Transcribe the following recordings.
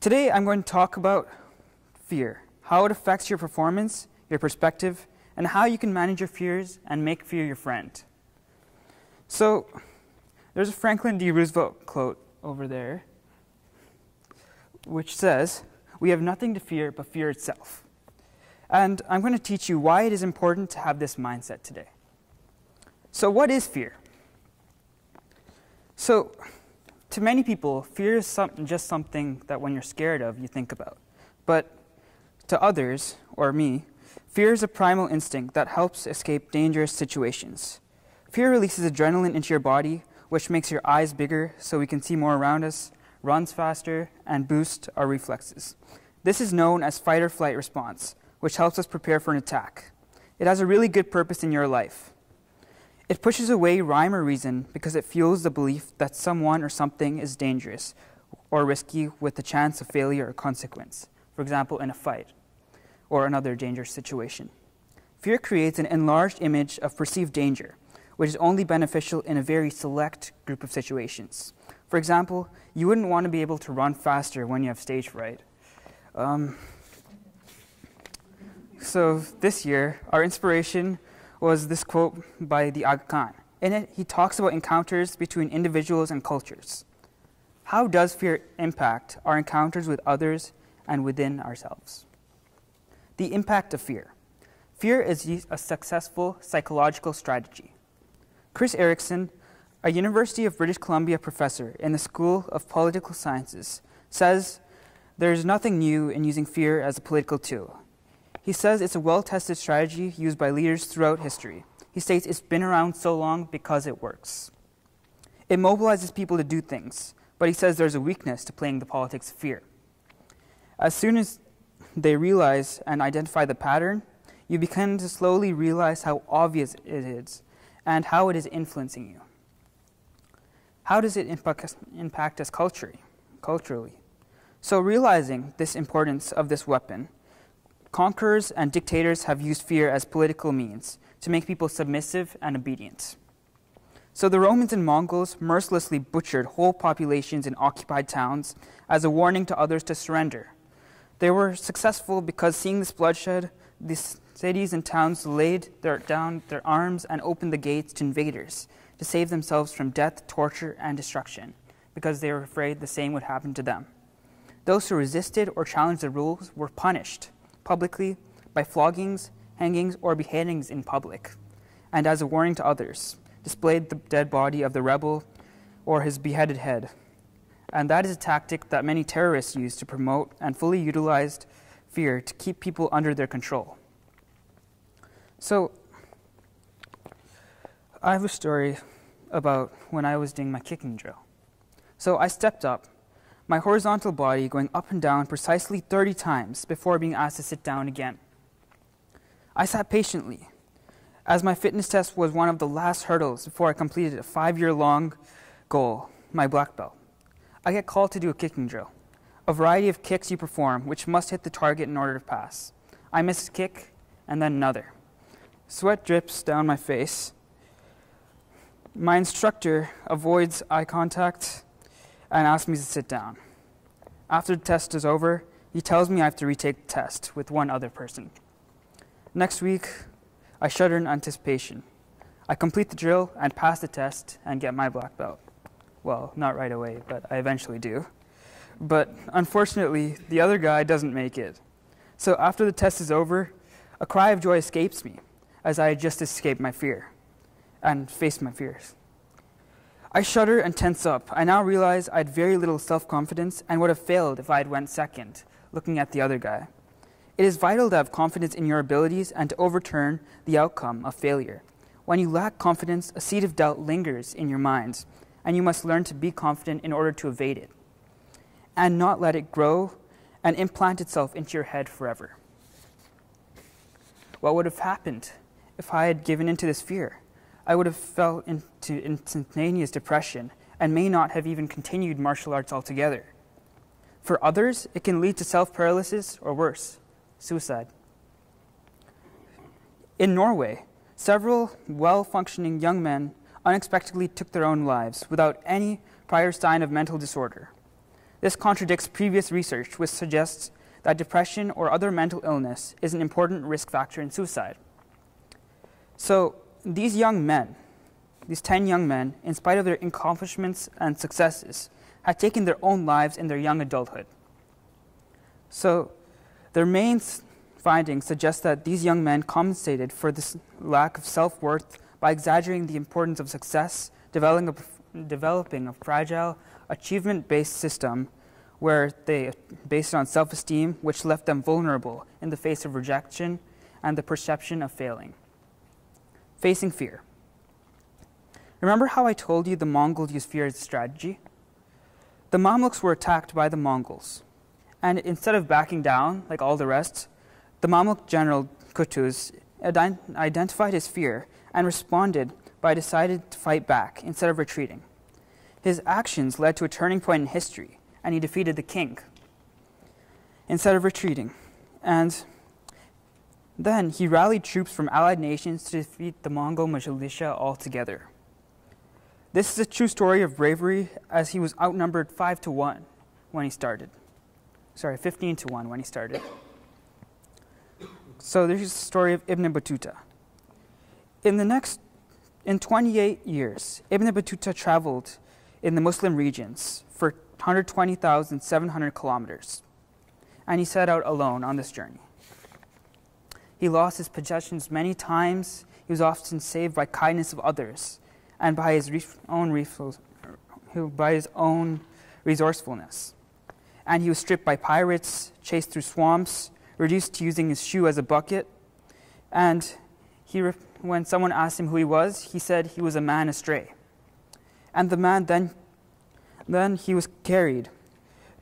Today I'm going to talk about fear, how it affects your performance, your perspective, and how you can manage your fears and make fear your friend. So there's a Franklin D. Roosevelt quote over there, which says, "We have nothing to fear but fear itself." And I'm going to teach you why it is important to have this mindset today. So what is fear? So to many people, fear is just something that when you're scared of, you think about. But to others, or me, fear is a primal instinct that helps escape dangerous situations. Fear releases adrenaline into your body, which makes your eyes bigger so we can see more around us, runs faster, and boosts our reflexes. This is known as fight or flight response, which helps us prepare for an attack. It has a really good purpose in your life. It pushes away rhyme or reason because it fuels the belief that someone or something is dangerous or risky with the chance of failure or consequence, for example, in a fight or another dangerous situation. Fear creates an enlarged image of perceived danger, which is only beneficial in a very select group of situations. For example, you wouldn't want to be able to run faster when you have stage fright. So this year, our inspiration was this quote by the Aga Khan. In it, he talks about encounters between individuals and cultures. How does fear impact our encounters with others and within ourselves? The impact of fear. Fear is a successful psychological strategy. Chris Erickson, a University of British Columbia professor in the School of Political Sciences, says there is nothing new in using fear as a political tool. He says it's a well-tested strategy used by leaders throughout history. He states it's been around so long because it works. It mobilizes people to do things, but he says there's a weakness to playing the politics of fear. As soon as they realize and identify the pattern, you begin to slowly realize how obvious it is and how it is influencing you. How does it impact us culturally? So realizing this importance of this weapon, conquerors and dictators have used fear as political means to make people submissive and obedient. So the Romans and Mongols mercilessly butchered whole populations in occupied towns as a warning to others to surrender. They were successful because seeing this bloodshed, these cities and towns laid down their arms and opened the gates to invaders to save themselves from death, torture, and destruction, because they were afraid the same would happen to them. Those who resisted or challenged the rules were punished publicly by floggings, hangings, or beheadings in public, and as a warning to others, displayed the dead body of the rebel or his beheaded head. And that is a tactic that many terrorists use to promote and fully utilized fear to keep people under their control. So, I have a story about when I was doing my kicking drill. So I stepped up, my horizontal body going up and down precisely 30 times before being asked to sit down again. I sat patiently, as my fitness test was one of the last hurdles before I completed a 5-year-long goal, my black belt. I get called to do a kicking drill, a variety of kicks you perform which must hit the target in order to pass. I miss a kick, and then another. Sweat drips down my face. My instructor avoids eye contact and asks me to sit down. After the test is over, he tells me I have to retake the test with one other person. Next week, I shudder in anticipation. I complete the drill and pass the test and get my black belt. Well, not right away, but I eventually do. But unfortunately, the other guy doesn't make it. So after the test is over, a cry of joy escapes me as I had just escaped my fear and faced my fears. I shudder and tense up. I now realize I had very little self-confidence and would have failed if I had went second, looking at the other guy. It is vital to have confidence in your abilities and to overturn the outcome of failure. When you lack confidence, a seed of doubt lingers in your mind, and you must learn to be confident in order to evade it, and not let it grow and implant itself into your head forever. What would have happened if I had given into this fear? I would have fell into instantaneous depression and may not have even continued martial arts altogether. For others, it can lead to self-paralysis or worse, suicide. In Norway, several well-functioning young men unexpectedly took their own lives without any prior sign of mental disorder. This contradicts previous research, which suggests that depression or other mental illness is an important risk factor in suicide. So these young men, these 10 young men, in spite of their accomplishments and successes, had taken their own lives in their young adulthood. So their main findings suggest that these young men compensated for this lack of self-worth by exaggerating the importance of success, developing a fragile, achievement-based system where they based on self-esteem, which left them vulnerable in the face of rejection and the perception of failing. Facing fear. Remember how I told you the Mongols used fear as a strategy? The Mamluks were attacked by the Mongols, and instead of backing down like all the rest, the Mamluk general Kutuz identified his fear and responded by deciding to fight back instead of retreating. His actions led to a turning point in history, and he defeated the king instead of retreating. And then he rallied troops from allied nations to defeat the Mongol militia altogether. This is a true story of bravery, as he was outnumbered 5-1 when he started. 15-1 when he started. So there's the story of Ibn Battuta. In 28 years, Ibn Battuta traveled in the Muslim regions for 120,700 kilometers, and he set out alone on this journey. He lost his possessions many times. He was often saved by kindness of others and by his own resourcefulness. And he was stripped by pirates, chased through swamps, reduced to using his shoe as a bucket. And when someone asked him who he was, he said he was a man astray. And the man then he was carried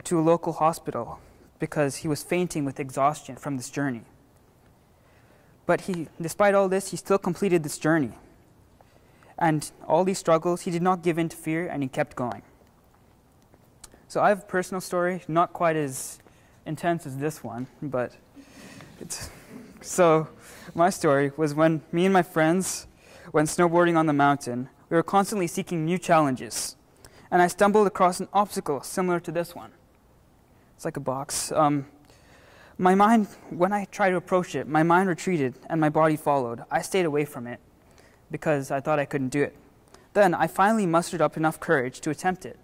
to a local hospital because he was fainting with exhaustion from this journey. But despite all this, he still completed this journey. And all these struggles, he did not give in to fear, and he kept going. So I have a personal story, not quite as intense as this one, but so my story was when me and my friends went snowboarding on the mountain. We were constantly seeking new challenges, and I stumbled across an obstacle similar to this one. It's like a box. My mind, when I tried to approach it, my mind retreated and my body followed. I stayed away from it because I thought I couldn't do it. Then I finally mustered up enough courage to attempt it.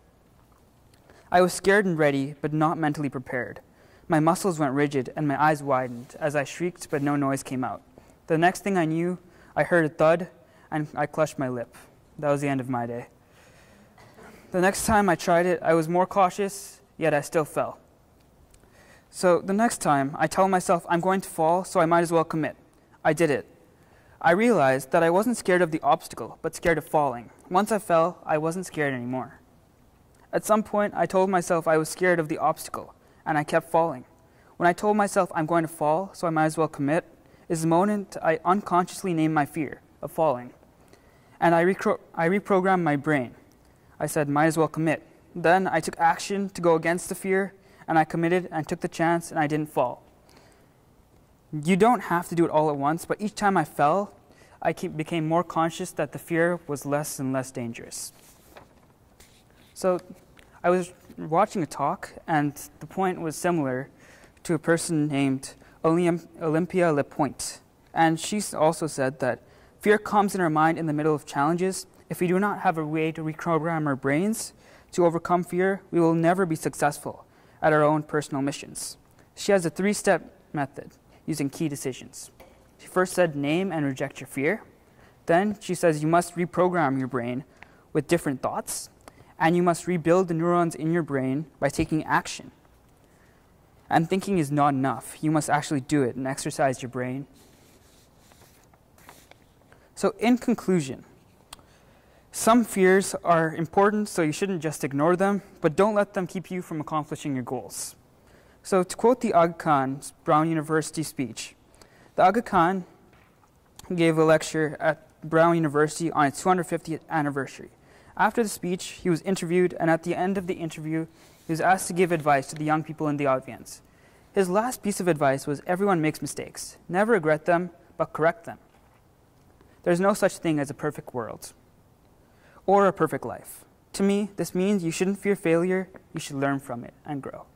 I was scared and ready, but not mentally prepared. My muscles went rigid and my eyes widened as I shrieked, but no noise came out. The next thing I knew, I heard a thud and I clutched my lip. That was the end of my day. The next time I tried it, I was more cautious, yet I still fell. So the next time, I told myself I'm going to fall, so I might as well commit. I did it. I realized that I wasn't scared of the obstacle, but scared of falling. Once I fell, I wasn't scared anymore. At some point, I told myself I was scared of the obstacle, and I kept falling. When I told myself I'm going to fall, so I might as well commit, is the moment I unconsciously named my fear of falling. And I reprogrammed my brain. I said, might as well commit. Then I took action to go against the fear, and I committed and took the chance, and I didn't fall. You don't have to do it all at once, but each time I fell, I became more conscious that the fear was less and less dangerous. So I was watching a talk, and the point was similar to a person named Olympia Lepointe. And she also said that fear comes in our mind in the middle of challenges. If we do not have a way to reprogram our brains to overcome fear, we will never be successful at our own personal missions. She has a 3-step method using key decisions. She first said name and reject your fear. Then she says you must reprogram your brain with different thoughts, and you must rebuild the neurons in your brain by taking action. And thinking is not enough. You must actually do it and exercise your brain. So in conclusion, some fears are important, so you shouldn't just ignore them, but don't let them keep you from accomplishing your goals. So to quote the Aga Khan's Brown University speech, the Aga Khan gave a lecture at Brown University on its 250th anniversary. After the speech, he was interviewed, and at the end of the interview, he was asked to give advice to the young people in the audience. His last piece of advice was, everyone makes mistakes. Never regret them, but correct them. There's no such thing as a perfect world or a perfect life. To me, this means you shouldn't fear failure, you should learn from it and grow.